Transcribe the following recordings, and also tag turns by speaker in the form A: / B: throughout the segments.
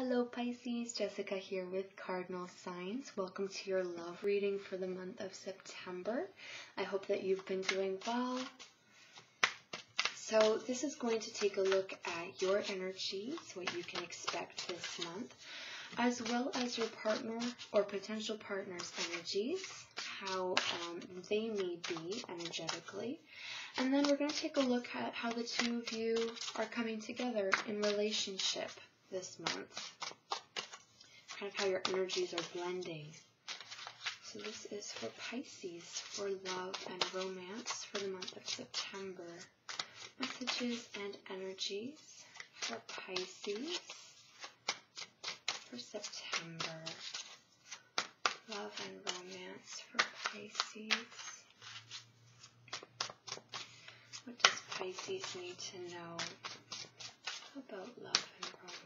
A: Hello Pisces, Jessica here with Cardinal Signs. Welcome to your love reading for the month of September. I hope that you've been doing well. So this is going to take a look at your energies, what you can expect this month, as well as your partner or potential partner's energies, how they may be energetically. And then we're going to take a look at how the two of you are coming together in relationship this month, kind of how your energies are blending. So this is for Pisces, for love and romance for the month of September. Messages and energies for Pisces for September. Love and romance for Pisces. What does Pisces need to know about love and romance?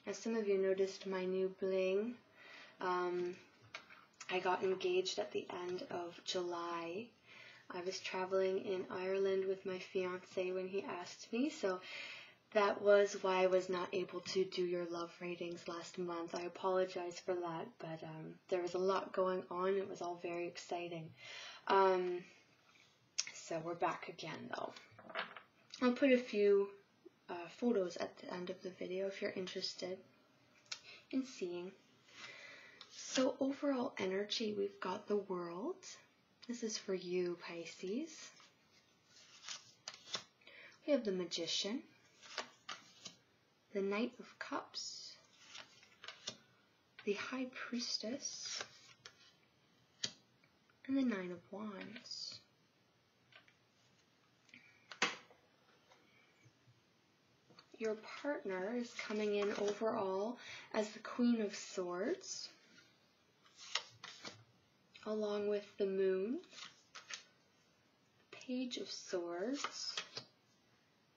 A: Now some of you noticed my new bling. I got engaged at the end of July. I was traveling in Ireland with my fiance when he asked me, so that was why I was not able to do your love readings last month. I apologize for that, but there was a lot going on. It was all very exciting. So we're back again though. I'll put a few photos at the end of the video if you're interested in seeing. So overall energy, we've got the World. This is for you, Pisces. We have the Magician, the Knight of Cups, the High Priestess, and the Nine of Wands. Your partner is coming in overall as the Queen of Swords, along with the Moon, the Page of Swords,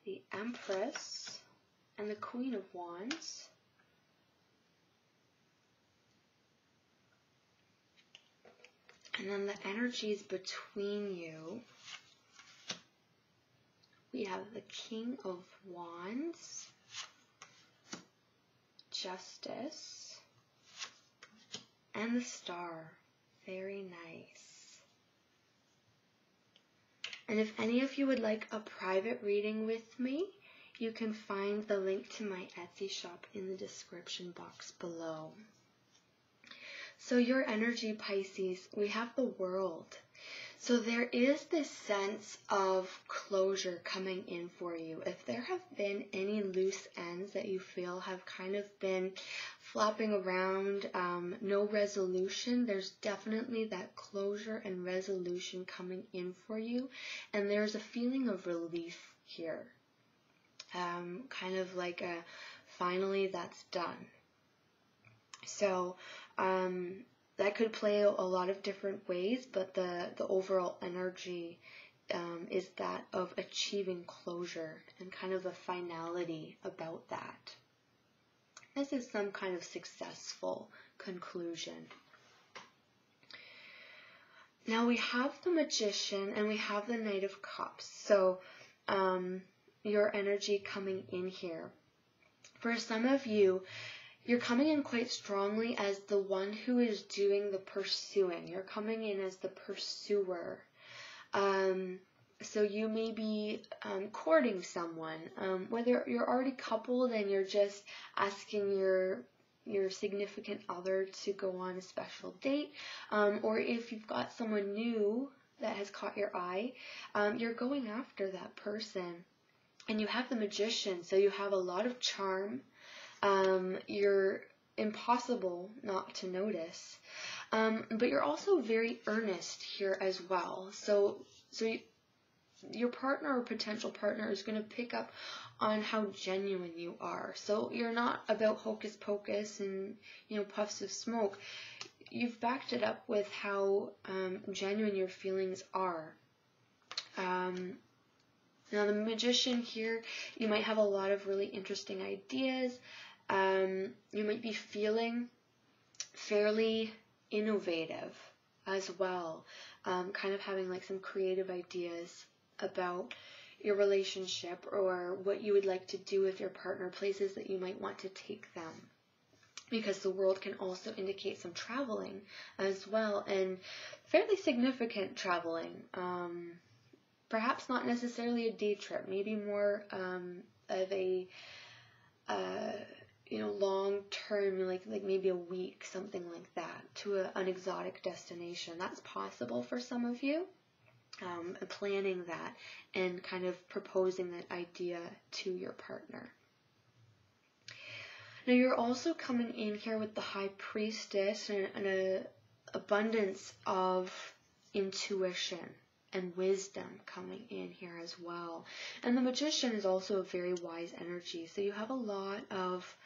A: the Empress, and the Queen of Wands. And then the energies between you. We have the King of Wands, Justice, and the Star. Very nice. And if any of you would like a private reading with me, you can find the link to my Etsy shop in the description box below. So your energy, Pisces, we have the World. So there is this sense of closure coming in for you. If there have been any loose ends that you feel have kind of been flopping around, no resolution, there's definitely that closure and resolution coming in for you. And there's a feeling of relief here. Kind of like a, finally that's done. So, that could play a lot of different ways, but the overall energy is that of achieving closure and kind of a finality about that. This is some kind of successful conclusion. Now we have the Magician and we have the Knight of Cups. So your energy coming in here. For some of you, you're coming in quite strongly as the one who is doing the pursuing. You're coming in as the pursuer. So you may be courting someone, whether you're already coupled and you're just asking your significant other to go on a special date, or if you've got someone new that has caught your eye, you're going after that person. And you have the Magician, so you have a lot of charm. You're impossible not to notice, but you're also very earnest here as well. So your partner or potential partner is going to pick up on how genuine you are. So you're not about hocus pocus and puffs of smoke. You've backed it up with how genuine your feelings are. Now the Magician here, you might have a lot of really interesting ideas. You might be feeling fairly innovative as well, kind of having like some creative ideas about your relationship or what you would like to do with your partner, places that you might want to take them. Because the world can also indicate some traveling as well, and fairly significant traveling. Perhaps not necessarily a day trip, maybe more of a long term, like maybe a week, something like that, to an exotic destination. That's possible for some of you. Planning that and kind of proposing that idea to your partner. Now you're also coming in here with the High Priestess and an abundance of intuition and wisdom coming in here as well. And the Magician is also a very wise energy. So you have a lot of,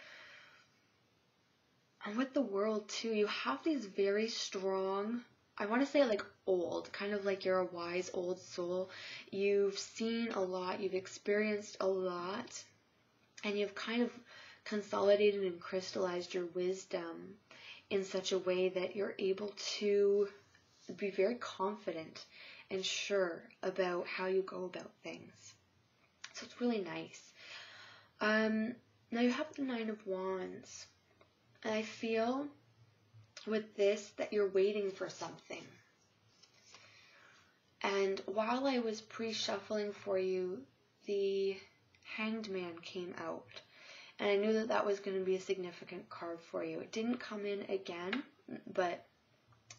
A: and with the World too, you have these very strong, I want to say like old, kind of like you're a wise old soul. You've seen a lot, you've experienced a lot, and you've kind of consolidated and crystallized your wisdom in such a way that you're able to be very confident and sure about how you go about things. So it's really nice. Now you have the Nine of Wands. And I feel with this that you're waiting for something. And while I was pre-shuffling for you, the Hanged Man came out. And I knew that that was going to be a significant card for you. It didn't come in again, but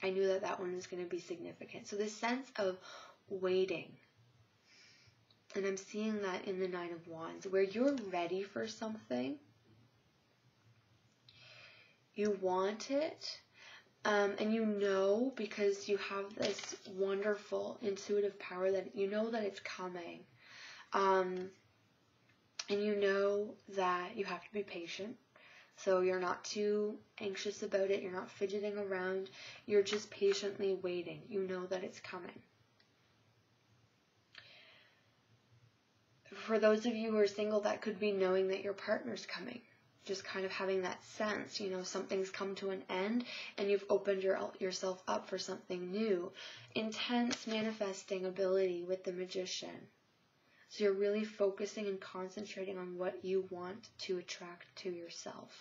A: I knew that that one was going to be significant. So this sense of waiting. And I'm seeing that in the Nine of Wands, where you're ready for something. You want it. And you know, because you have this wonderful intuitive power, that you know that it's coming. And you know that you have to be patient. So you're not too anxious about it. You're not fidgeting around. You're just patiently waiting. You know that it's coming. For those of you who are single, that could be knowing that your partner's coming. Just kind of having that sense, something's come to an end and you've opened yourself up for something new. Intense manifesting ability with the Magician. So you're really focusing and concentrating on what you want to attract to yourself.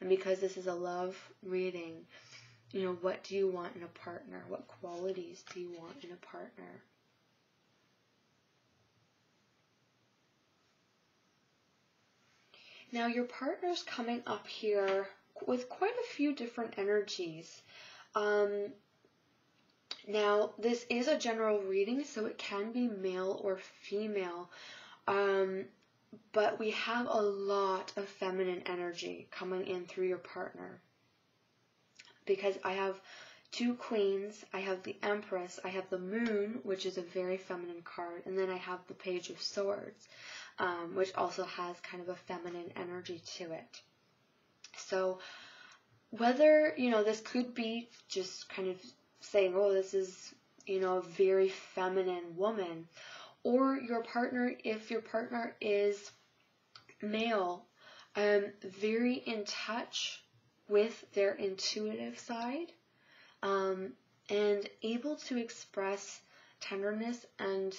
A: And because this is a love reading, what do you want in a partner? What qualities do you want in a partner? Now your partner's coming up here with quite a few different energies. Now, this is a general reading, so it can be male or female, but we have a lot of feminine energy coming in through your partner. Because I have two queens, I have the Empress, I have the Moon, which is a very feminine card, and then I have the Page of Swords, which also has kind of a feminine energy to it. So, whether, this could be just kind of saying, oh, this is, a very feminine woman, or your partner, if your partner is male, very in touch with their intuitive side, and able to express tenderness and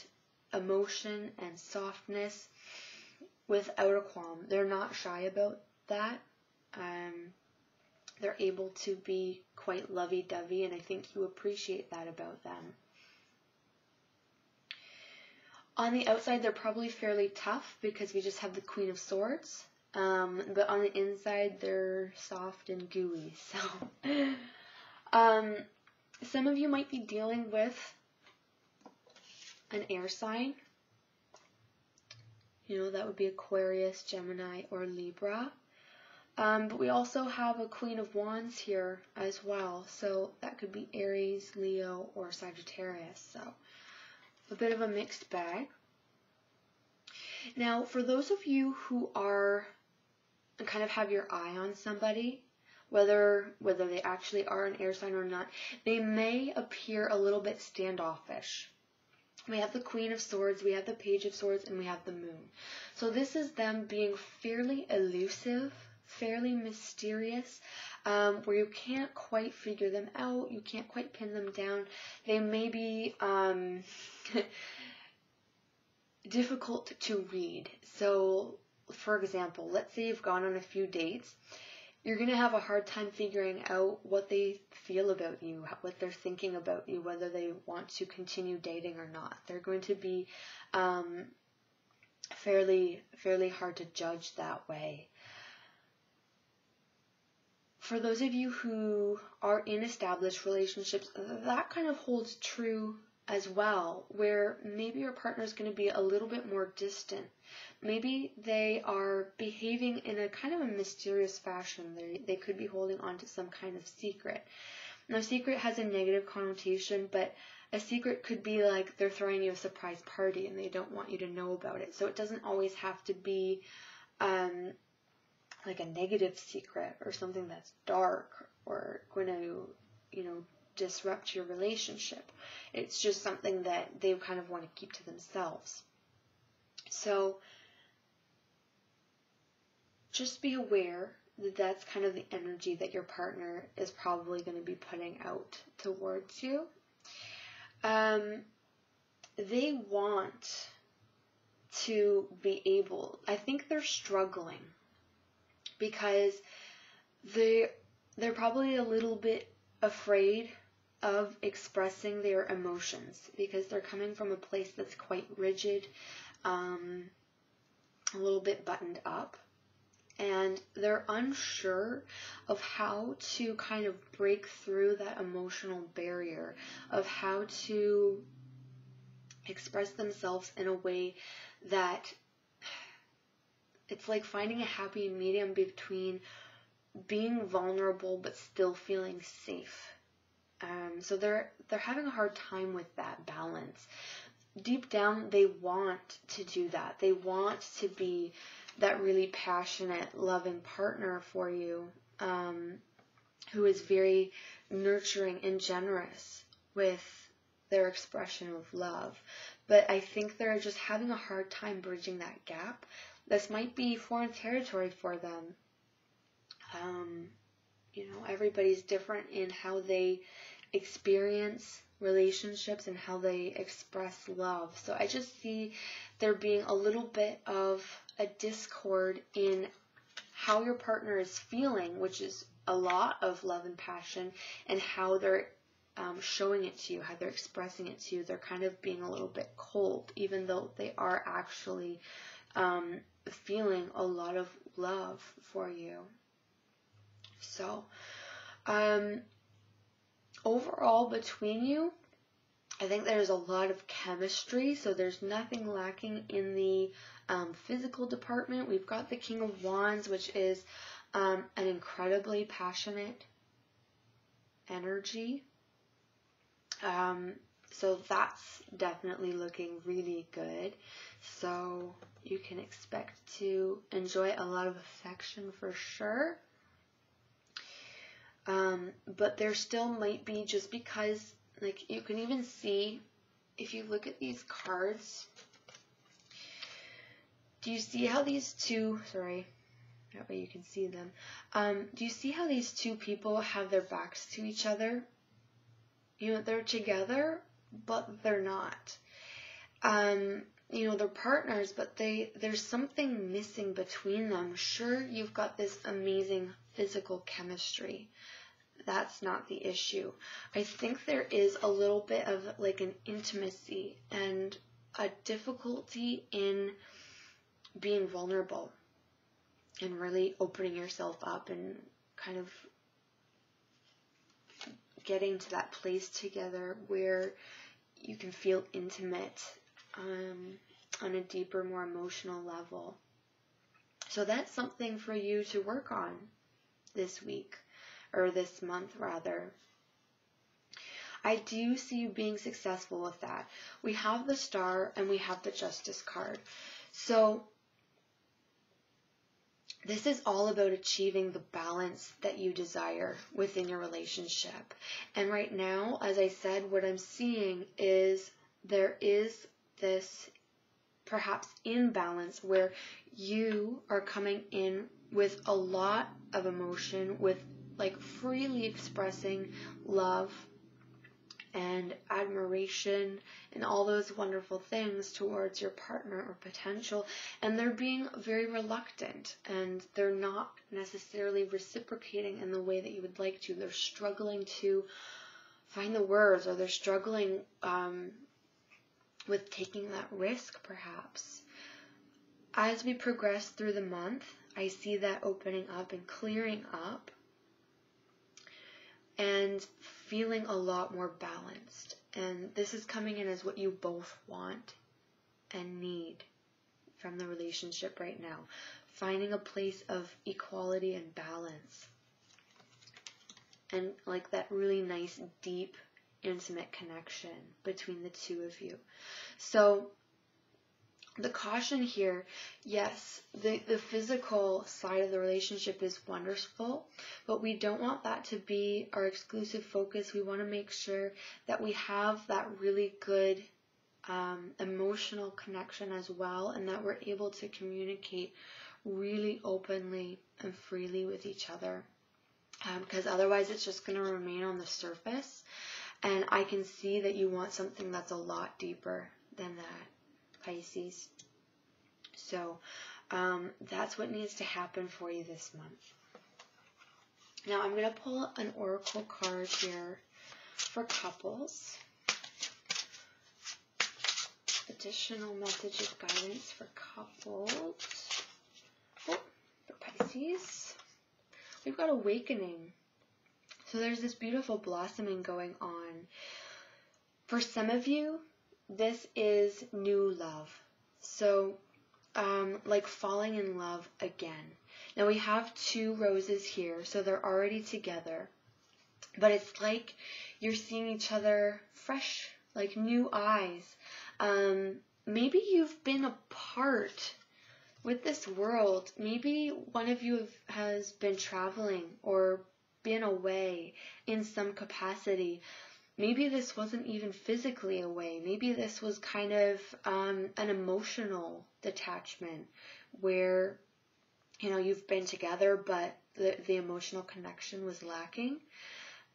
A: emotion and softness without a qualm. They're not shy about that. They're able to be quite lovey-dovey, and I think you appreciate that about them. On the outside, they're probably fairly tough because we just have the Queen of Swords, but on the inside, they're soft and gooey. So, some of you might be dealing with an air sign. That would be Aquarius, Gemini, or Libra. But we also have a Queen of Wands here as well. So that could be Aries, Leo, or Sagittarius. So a bit of a mixed bag. Now, for those of you who are kind of have your eye on somebody, whether they actually are an air sign or not, they may appear a little bit standoffish. We have the Queen of Swords, we have the Page of Swords, and we have the Moon. So this is them being fairly elusive, fairly mysterious, where you can't quite figure them out, you can't quite pin them down. They may be difficult to read. So, for example, let's say you've gone on a few dates. You're going to have a hard time figuring out what they feel about you, what they're thinking about you, whether they want to continue dating or not. They're going to be fairly hard to judge that way. For those of you who are in established relationships, that kind of holds true as well, where maybe your partner is going to be a little bit more distant. Maybe they are behaving in a kind of a mysterious fashion. They could be holding on to some kind of secret. Now, secret has a negative connotation, but a secret could be like they're throwing you a surprise party and they don't want you to know about it. So it doesn't always have to be like a negative secret or something that's dark or going to, disrupt your relationship. It's just something that they kind of want to keep to themselves. So just be aware that that's kind of the energy that your partner is probably going to be putting out towards you. They want to be able, I think they're struggling because they're probably a little bit afraid of expressing their emotions because they're coming from a place that's quite rigid, a little bit buttoned up, and they're unsure of how to kind of break through that emotional barrier, of how to express themselves in a way that it's like finding a happy medium between being vulnerable but still feeling safe. So they're having a hard time with that balance. Deep down, they want to do that. They want to be that really passionate, loving partner for you, who is very nurturing and generous with their expression of love. But I think they're just having a hard time bridging that gap. This might be foreign territory for them. Everybody's different in how they experience relationships and how they express love. So I just see there being a little bit of a discord in how your partner is feeling, which is a lot of love and passion, and how they're showing it to you, how they're expressing it to you. They're kind of being a little bit cold, even though they are actually feeling a lot of love for you. So, overall between you, I think there's a lot of chemistry, so there's nothing lacking in the physical department. We've got the King of Wands, which is an incredibly passionate energy. So that's definitely looking really good. So you can expect to enjoy a lot of affection for sure. But there still might be, just because, like, you can even see, if you look at these cards, do you see how these two, sorry, that way you can see them, do you see how these two people have their backs to each other? They're together, but they're not. They're partners, but there's something missing between them. Sure, you've got this amazing physical chemistry. That's not the issue. I think there is a little bit of like an intimacy and a difficulty in being vulnerable and really opening yourself up and kind of getting to that place together where you can feel intimate on a deeper, more emotional level. So that's something for you to work on this week, or this month rather. I do see you being successful with that. We have the Star and we have the Justice card. So this is all about achieving the balance that you desire within your relationship. And right now, as I said, what I'm seeing is there is this perhaps imbalance where you are coming in with a lot of emotion, with like freely expressing love and admiration and all those wonderful things towards your partner or potential, and they're being very reluctant and they're not necessarily reciprocating in the way that you would like to. They're struggling to find the words, or they're struggling with taking that risk perhaps. As we progress through the month, I see that opening up and clearing up and feeling a lot more balanced. And this is coming in as what you both want and need from the relationship right now. Finding a place of equality and balance. And like that really nice, deep, intimate connection between the two of you. So the caution here, yes, the physical side of the relationship is wonderful, but we don't want that to be our exclusive focus. We want to make sure that we have that really good emotional connection as well, and that we're able to communicate really openly and freely with each other, because otherwise it's just going to remain on the surface, and I can see that you want something that's a lot deeper than that, Pisces. So that's what needs to happen for you this month. Now I'm going to pull an oracle card here for couples. Additional message of guidance for couples. Oh, for Pisces. We've got awakening. So there's this beautiful blossoming going on. For some of you, this is new love. So, like falling in love again. Now we have two roses here, so they're already together. But it's like you're seeing each other fresh, like new eyes. Maybe you've been apart with this world. Maybe one of you has been traveling or been away in some capacity. Maybe this wasn't even physically away. Maybe this was kind of an emotional detachment where, you know, you've been together, but the emotional connection was lacking.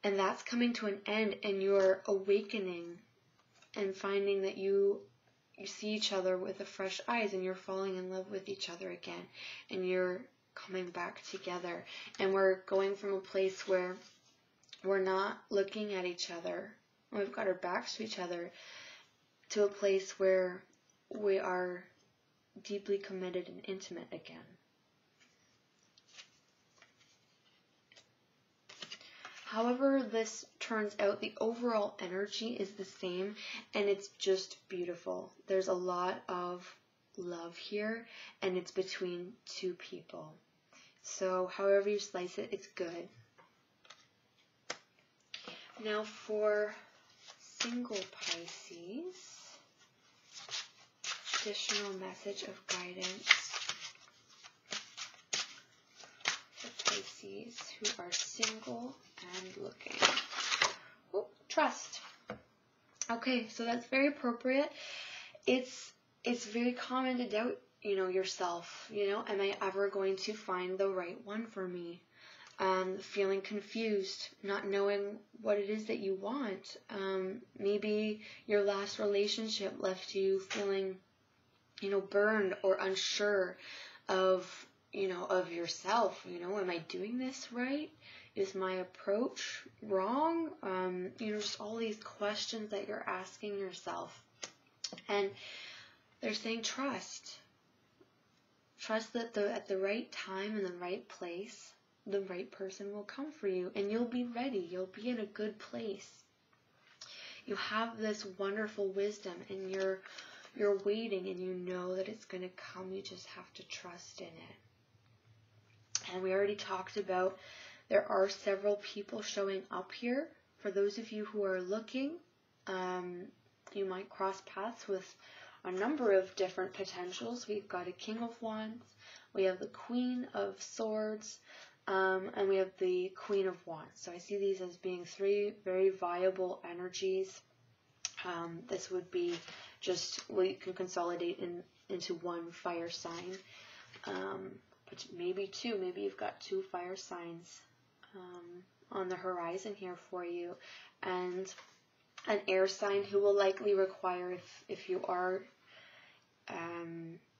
A: And that's coming to an end, and you're awakening and finding that you see each other with a fresh eyes, and you're falling in love with each other again, and you're coming back together. And we're going from a place where we're not looking at each other, we've got our backs to each other, to a place where we are deeply committed and intimate again. However this turns out, the overall energy is the same, and it's just beautiful. There's a lot of love here, and it's between two people. So however you slice it, it's good. Now for single Pisces, additional message of guidance for Pisces who are single and looking. Oh, trust. Okay, so that's very appropriate. It's very common to doubt, yourself. Am I ever going to find the right one for me? Feeling confused, not knowing what it is that you want. Maybe your last relationship left you feeling, burned or unsure of yourself. Am I doing this right? Is my approach wrong? Just all these questions that you're asking yourself. And they're saying trust. Trust that at the right time and the right place, the right person will come for you, and you'll be ready. You'll be in a good place. You have this wonderful wisdom, and you're waiting, and you know that it's going to come. You just have to trust in it. And we already talked about there are several people showing up here. For those of you who are looking, you might cross paths with a number of different potentials. We've got a King of Wands, we have the Queen of Swords, and we have the Queen of Wands. So I see these as being three very viable energies. This would be just, we can consolidate into one fire sign, but maybe two. Maybe you've got two fire signs on the horizon here for you. And an air sign who will likely require, if you are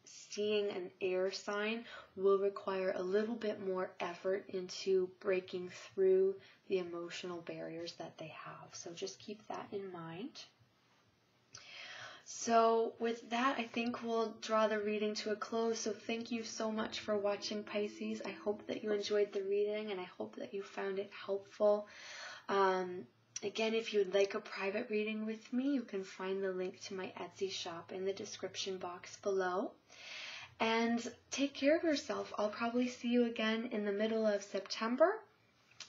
A: seeing an air sign, will require a little bit more effort into breaking through the emotional barriers that they have. So just keep that in mind. So with that, I think we'll draw the reading to a close. So thank you so much for watching, Pisces. I hope that you enjoyed the reading, and I hope that you found it helpful. Again, if you would like a private reading with me, you can find the link to my Etsy shop in the description box below. And take care of yourself. I'll probably see you again in the middle of September.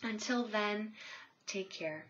A: Until then, take care.